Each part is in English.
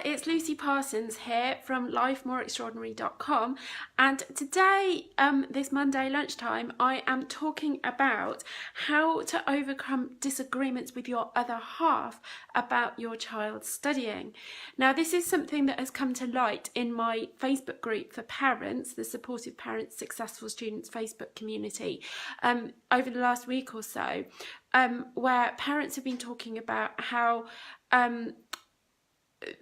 it's Lucy Parsons here from lifemoreextraordinary.com, and today, this Monday lunchtime, I am talking about how to overcome disagreements with your other half about your child studying. Now, this is something that has come to light in my Facebook group for parents, the Supportive Parents Successful Students Facebook community, over the last week or so, where parents have been talking about how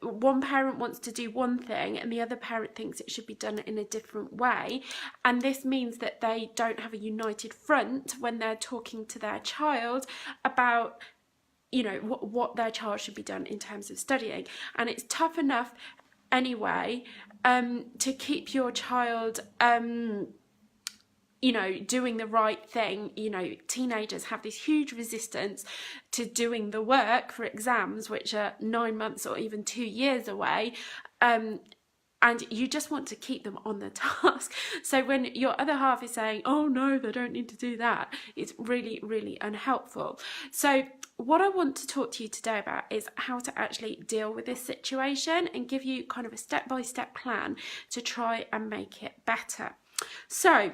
one parent wants to do one thing and the other parent thinks it should be done in a different way, and this means that they don't have a united front when they're talking to their child about, you know, what their child should be done in terms of studying. And it's tough enough anyway to keep your child you know, doing the right thing. You know, teenagers have this huge resistance to doing the work for exams, which are 9 months or even 2 years away. And you just want to keep them on the task. So when your other half is saying, oh no, they don't need to do that, it's really, really unhelpful. So what I want to talk to you today about is how to actually deal with this situation and give you kind of a step-by-step plan to try and make it better. So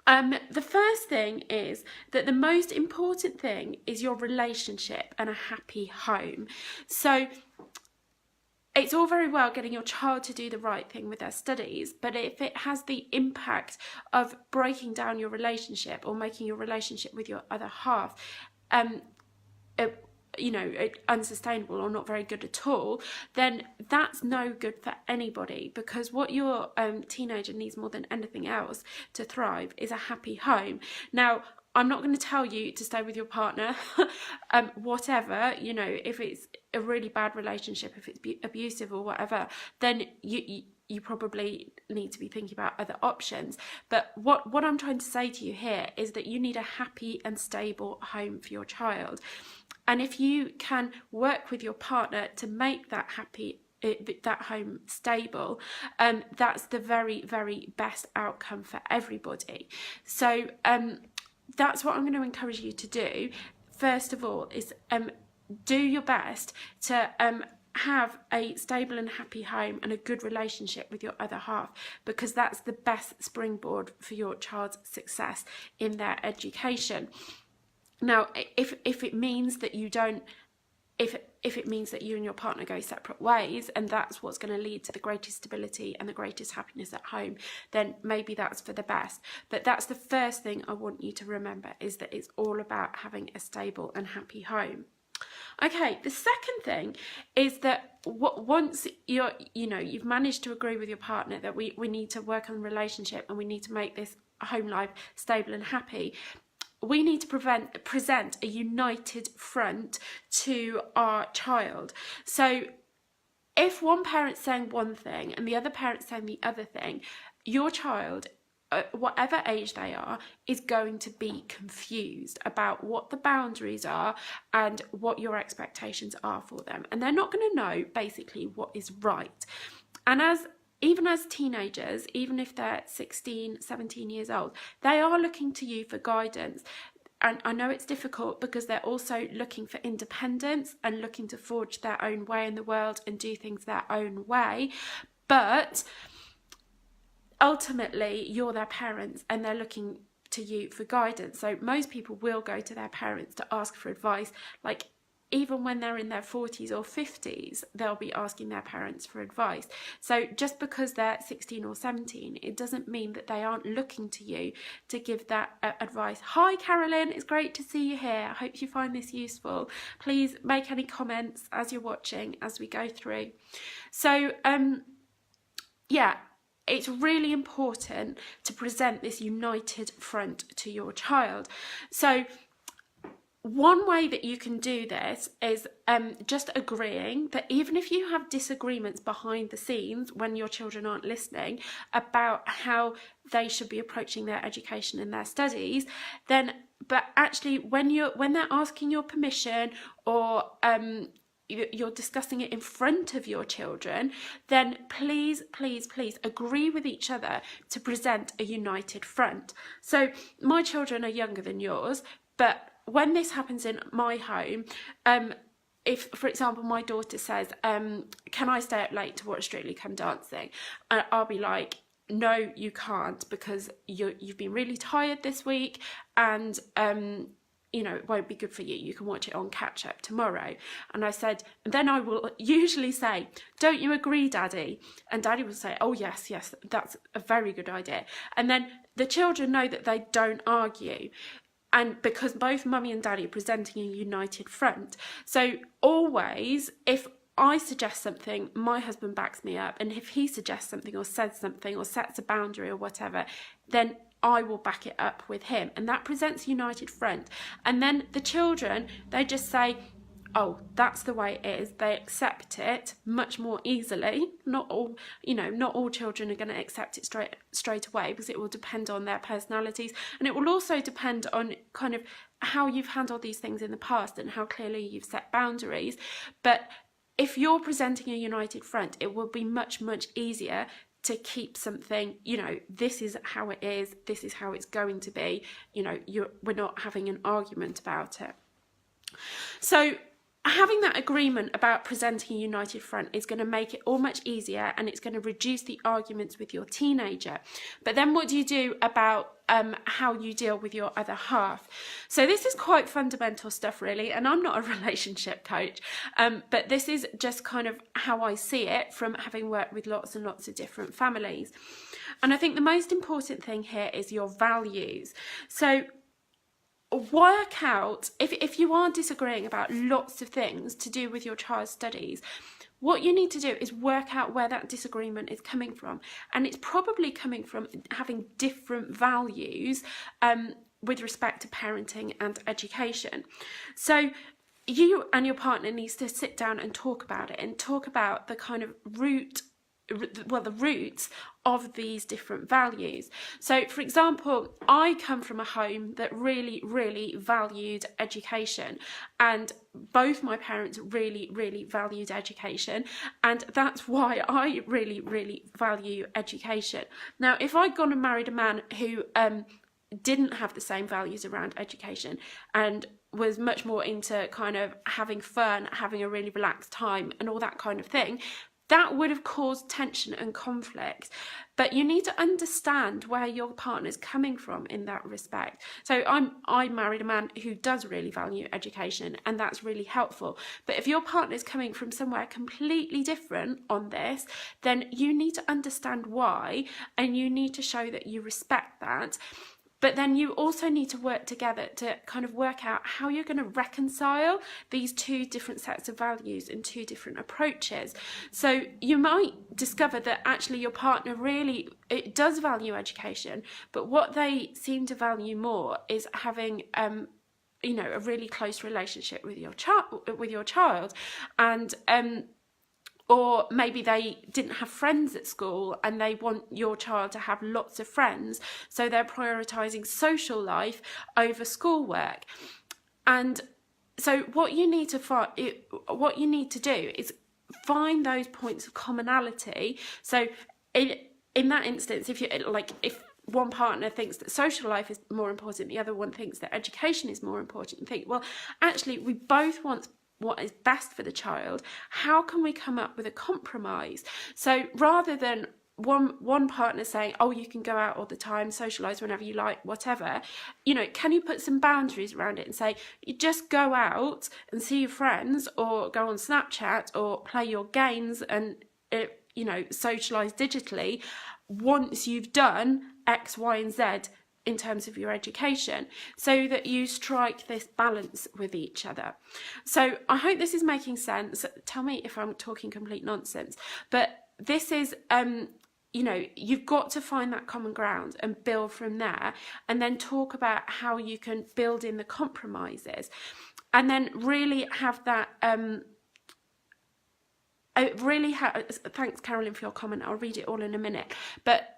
the first thing is that the most important thing is your relationship and a happy home. So it's all very well getting your child to do the right thing with their studies, but if it has the impact of breaking down your relationship or making your relationship with your other half you know, unsustainable or not very good at all, then that's no good for anybody, because what your teenager needs more than anything else to thrive is a happy home. Now, I'm not going to tell you to stay with your partner, whatever, you know, if it's a really bad relationship, if it's abusive or whatever, then you probably need to be thinking about other options. But what I'm trying to say to you here is that you need a happy and stable home for your child. And if you can work with your partner to make that that home stable, that's the very, very best outcome for everybody. So that's what I'm going to encourage you to do. First of all is do your best to have a stable and happy home and a good relationship with your other half, because that's the best springboard for your child's success in their education. Now, if it means that you don't, if it means that you and your partner go separate ways, and that's what's going to lead to the greatest stability and the greatest happiness at home, then maybe that's for the best. But that's the first thing I want you to remember, is that it's all about having a stable and happy home. Okay, the second thing is that once you've managed to agree with your partner that we need to work on the relationship and we need to make this home life stable and happy, we need to present a united front to our child. So if one parent's saying one thing and the other parent's saying the other thing, your child, whatever age they are, is going to be confused about what the boundaries are and what your expectations are for them. And they're not going to know basically what is right. And even as teenagers, even if they're 16, 17 years old, they are looking to you for guidance. And I know it's difficult because they're also looking for independence and looking to forge their own way in the world and do things their own way. But ultimately, you're their parents and they're looking to you for guidance. So most people will go to their parents to ask for advice. Like, even when they're in their 40s or 50s, they'll be asking their parents for advice. So just because they're 16 or 17, it doesn't mean that they aren't looking to you to give that advice. Hi, Carolyn, it's great to see you here. I hope you find this useful. Please make any comments as you're watching, as we go through. So, yeah, it's really important to present this united front to your child. So one way that you can do this is just agreeing that even if you have disagreements behind the scenes when your children aren't listening about how they should be approaching their education and their studies, but actually when they're asking your permission or you're discussing it in front of your children, then please agree with each other to present a united front. So my children are younger than yours, but when this happens in my home, if, for example, my daughter says, can I stay up late to watch Strictly Come Dancing? I'll be like, no, you can't, because you've been really tired this week, and you know, it won't be good for you. You can watch it on catch up tomorrow. And I said, and then I will usually say, don't you agree, Daddy? And Daddy will say, oh yes, that's a very good idea. And then the children know that they don't argue. And because both Mummy and Daddy are presenting a united front. So always, if I suggest something, my husband backs me up. And if he suggests something or says something or sets a boundary or whatever, then I will back it up with him. And that presents a united front. And then the children, they just say, oh, that's the way it is. They accept it much more easily. Not all, you know, not all children are going to accept it straight away, because it will depend on their personalities, and it will also depend on kind of how you've handled these things in the past and how clearly you've set boundaries. But if you're presenting a united front, it will be much easier to keep something, you know, this is how it is, this is how it's going to be, you know, we're not having an argument about it. So having that agreement about presenting a united front is going to make it all much easier, and it's going to reduce the arguments with your teenager. But then what do you do about how you deal with your other half? So this is quite fundamental stuff, really, and I'm not a relationship coach, but this is just kind of how I see it from having worked with lots and lots of different families. And I think the most important thing here is your values. So work out, if you are disagreeing about lots of things to do with your child's studies, what you need to do is work out where that disagreement is coming from. And it's probably coming from having different values with respect to parenting and education. So you and your partner needs to sit down and talk about it, and talk about the kind of the roots of these different values. So for example, I come from a home that really valued education, and both my parents really valued education, and that's why I really value education. Now, if I'd gone and married a man who didn't have the same values around education and was much more into kind of having fun, having a really relaxed time and all that kind of thing, that would have caused tension and conflict. But you need to understand where your partner's coming from in that respect. So I married a man who does really value education, and that's really helpful. But if your partner's coming from somewhere completely different on this, then you need to understand why, and you need to show that you respect that. But then you also need to work together to kind of work out how you're going to reconcile these two different sets of values and two different approaches. So you might discover that actually your partner really, it does value education, but what they seem to value more is having you know, a really close relationship with your child, and or maybe they didn't have friends at school and they want your child to have lots of friends, so they're prioritising social life over schoolwork. And so what you need to do is find those points of commonality. So in that instance, if one partner thinks that social life is more important, the other one thinks that education is more important, you think, well, actually we both want what is best for the child. How can we come up with a compromise? So rather than one partner saying, oh, you can go out all the time, socialise whenever you like, whatever, you know, can you put some boundaries around it and say, you just go out and see your friends, or go on Snapchat, or play your games and you know, socialise digitally once you've done X, Y and Z in terms of your education, so that you strike this balance with each other. So I hope this is making sense. Tell me if I'm talking complete nonsense, but this is you know, you've got to find that common ground and build from there, and then talk about how you can build in the compromises, and then really have that thanks Carolyn for your comment, I'll read it all in a minute. But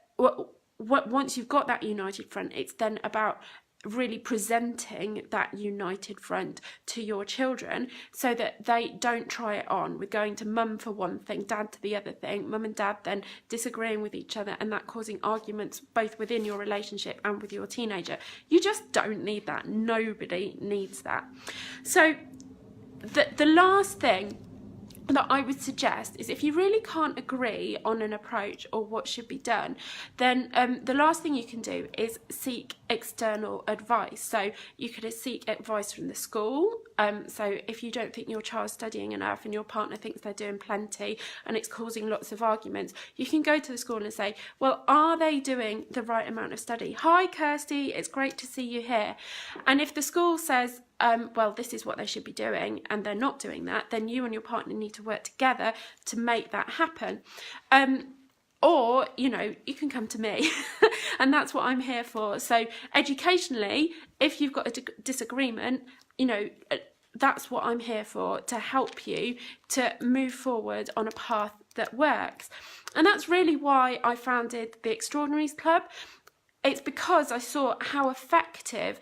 once you've got that united front, it's then about really presenting that united front to your children, so that they don't try it on with going to mum for one thing, dad to the other thing, mum and dad then disagreeing with each other, and that causing arguments both within your relationship and with your teenager. You just don't need that. Nobody needs that. So the last thing that I would suggest is, if you really can't agree on an approach or what should be done, then the last thing you can do is seek external advice. So you could seek advice from the school. So if you don't think your child's studying enough and your partner thinks they're doing plenty and it's causing lots of arguments, you can go to the school and say, well, are they doing the right amount of study? Hi, Kirsty, it's great to see you here. And if the school says, well, this is what they should be doing, and they're not doing that, then you and your partner need to work together to make that happen. Or, you know, you can come to me and that's what I'm here for. So educationally, if you've got a disagreement, you know, that's what I'm here for, to help you to move forward on a path that works. And that's really why I founded the Extraordinaries Club. It's because I saw how effective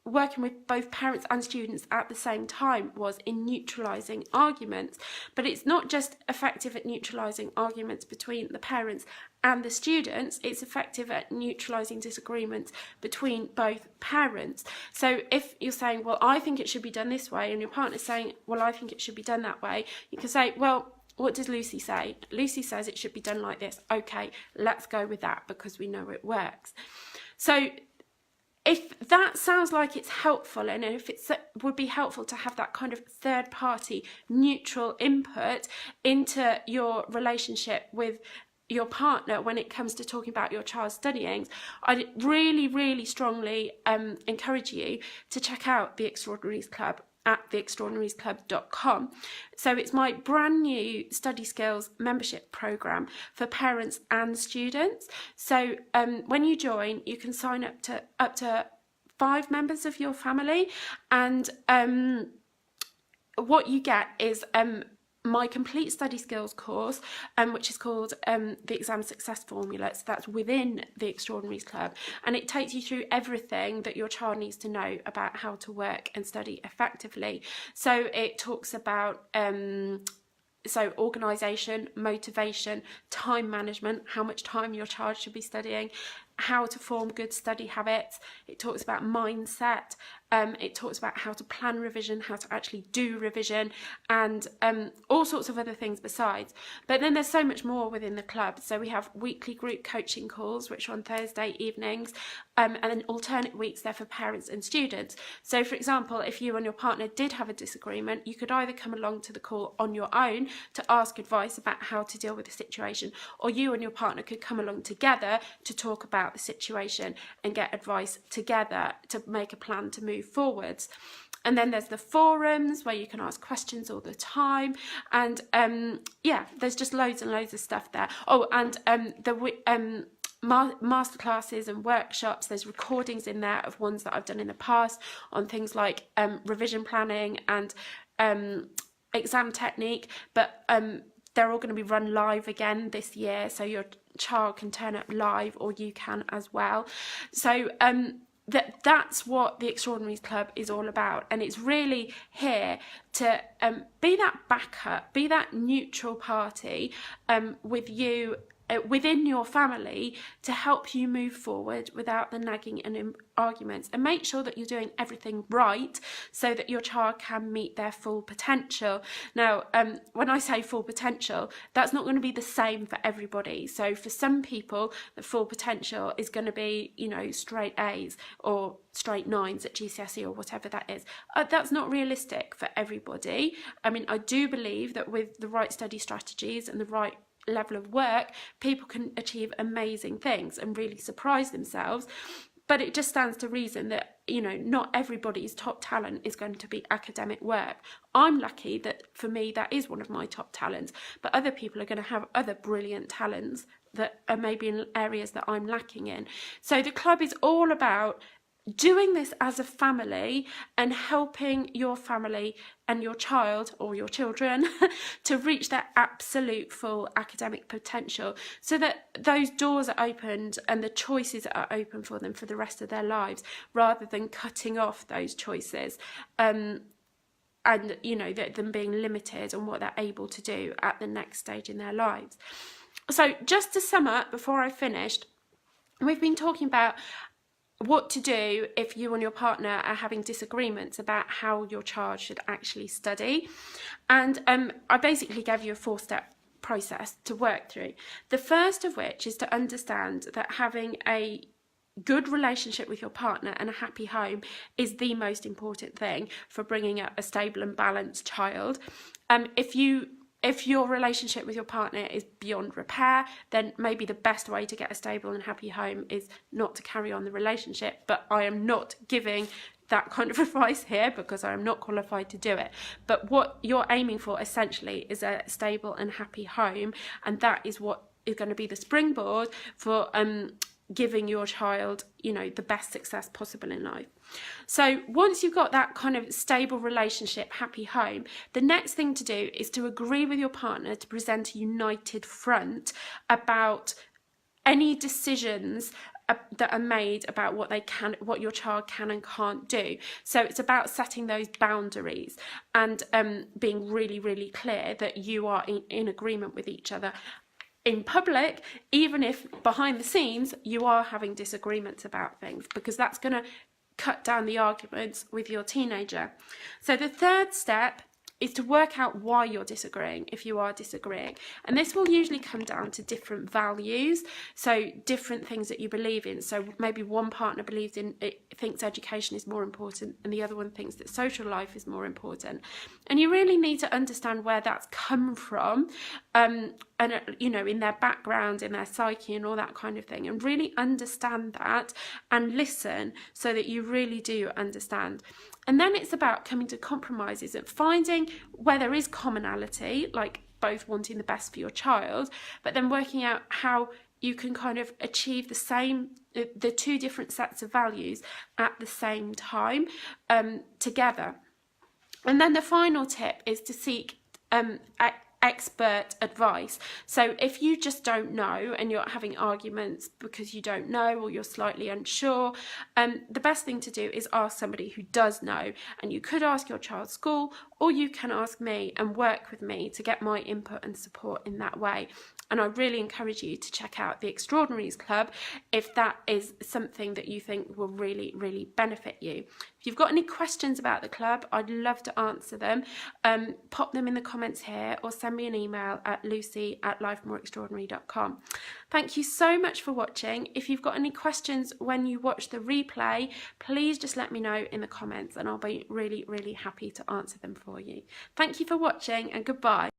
working with both parents and students at the same time was in neutralising arguments. But it's not just effective at neutralising arguments between the parents and the students, it's effective at neutralising disagreements between both parents. So if you're saying, well, I think it should be done this way, and your partner's saying, well, I think it should be done that way, you can say, well, what does Lucy say? Lucy says it should be done like this. Okay, let's go with that because we know it works. So if that sounds like it's helpful, and if it would be helpful to have that kind of third party neutral input into your relationship with your partner when it comes to talking about your child's studying, I really, really strongly encourage you to check out the Extraordinaries Club at theextraordinariesclub.com. So it's my brand new study skills membership program for parents and students. So when you join, you can sign up to 5 members of your family, and what you get is my complete study skills course, which is called the Exam Success Formula. So that's within the Extraordinaries Club, and it takes you through everything that your child needs to know about how to work and study effectively. So it talks about organisation, motivation, time management, how much time your child should be studying, how to form good study habits. It talks about mindset. It talks about how to plan revision, how to actually do revision, and all sorts of other things besides. But then there's so much more within the club. So we have weekly group coaching calls, which are on Thursday evenings, and then alternate weeks they're for parents and students. So for example, if you and your partner did have a disagreement, you could either come along to the call on your own to ask advice about how to deal with the situation, or you and your partner could come along together to talk about the situation and get advice together to make a plan to move forwards. And then there's the forums where you can ask questions all the time, and yeah, there's just loads and loads of stuff there. Oh, and the masterclasses and workshops, there's recordings in there of ones that I've done in the past on things like revision planning and exam technique, but they're all going to be run live again this year, so your child can turn up live, or you can as well. So that's what the Extraordinaries Club is all about, and it's really here to be that backup, be that neutral party with you within your family, to help you move forward without the nagging and arguments, and make sure that you're doing everything right so that your child can meet their full potential. Now, when I say full potential, that's not going to be the same for everybody. So for some people, the full potential is going to be, you know, straight A's or straight 9s at GCSE or whatever that is. That's not realistic for everybody. I mean, I do believe that with the right study strategies and the right level of work, people can achieve amazing things and really surprise themselves. But it just stands to reason that, you know, not everybody's top talent is going to be academic work. I'm lucky that for me that is one of my top talents, but other people are going to have other brilliant talents that are maybe in areas that I'm lacking in. So the club is all about doing this as a family and helping your family and your child or your children to reach their absolute full academic potential, so that those doors are opened and the choices are open for them for the rest of their lives, rather than cutting off those choices and, you know, them being limited on what they're able to do at the next stage in their lives. So just to sum up before I finished, we've been talking about what to do if you and your partner are having disagreements about how your child should actually study. And I basically gave you a 4-step process to work through. The first of which is to understand that having a good relationship with your partner and a happy home is the most important thing for bringing up a stable and balanced child. If your relationship with your partner is beyond repair, then maybe the best way to get a stable and happy home is not to carry on the relationship. But I am not giving that kind of advice here because I am not qualified to do it. But what you're aiming for essentially is a stable and happy home, and that is what is going to be the springboard for giving your child, you know, the best success possible in life. So once you've got that kind of stable relationship, happy home, the next thing to do is to agree with your partner to present a united front about any decisions that are made about what your child can and can't do. So it's about setting those boundaries and being really, really clear that you are in agreement with each other in public, even if behind the scenes you are having disagreements about things, because that's going to cut down the arguments with your teenager. So the third step is to work out why you're disagreeing, if you are disagreeing. And this will usually come down to different values, so different things that you believe in. So maybe one partner thinks education is more important and the other one thinks that social life is more important. And you really need to understand where that's come from, and you know, in their background, in their psyche and all that kind of thing, and really understand that and listen so that you really do understand. And then it's about coming to compromises and finding where there is commonality, like both wanting the best for your child, but then working out how you can kind of achieve the two different sets of values at the same time together. And then the final tip is to seek expert advice. So if you just don't know and you're having arguments because you don't know or you're slightly unsure, the best thing to do is ask somebody who does know. And you could ask your child's school, or you can ask me and work with me to get my input and support in that way. And I really encourage you to check out the Extraordinaries Club if that is something that you think will really, really benefit you. If you've got any questions about the club, I'd love to answer them. Pop them in the comments here or send me an email at lucy@lifemoreextraordinary.com. Thank you so much for watching. If you've got any questions when you watch the replay, please just let me know in the comments and I'll be really, really happy to answer them for you. Thank you for watching and goodbye.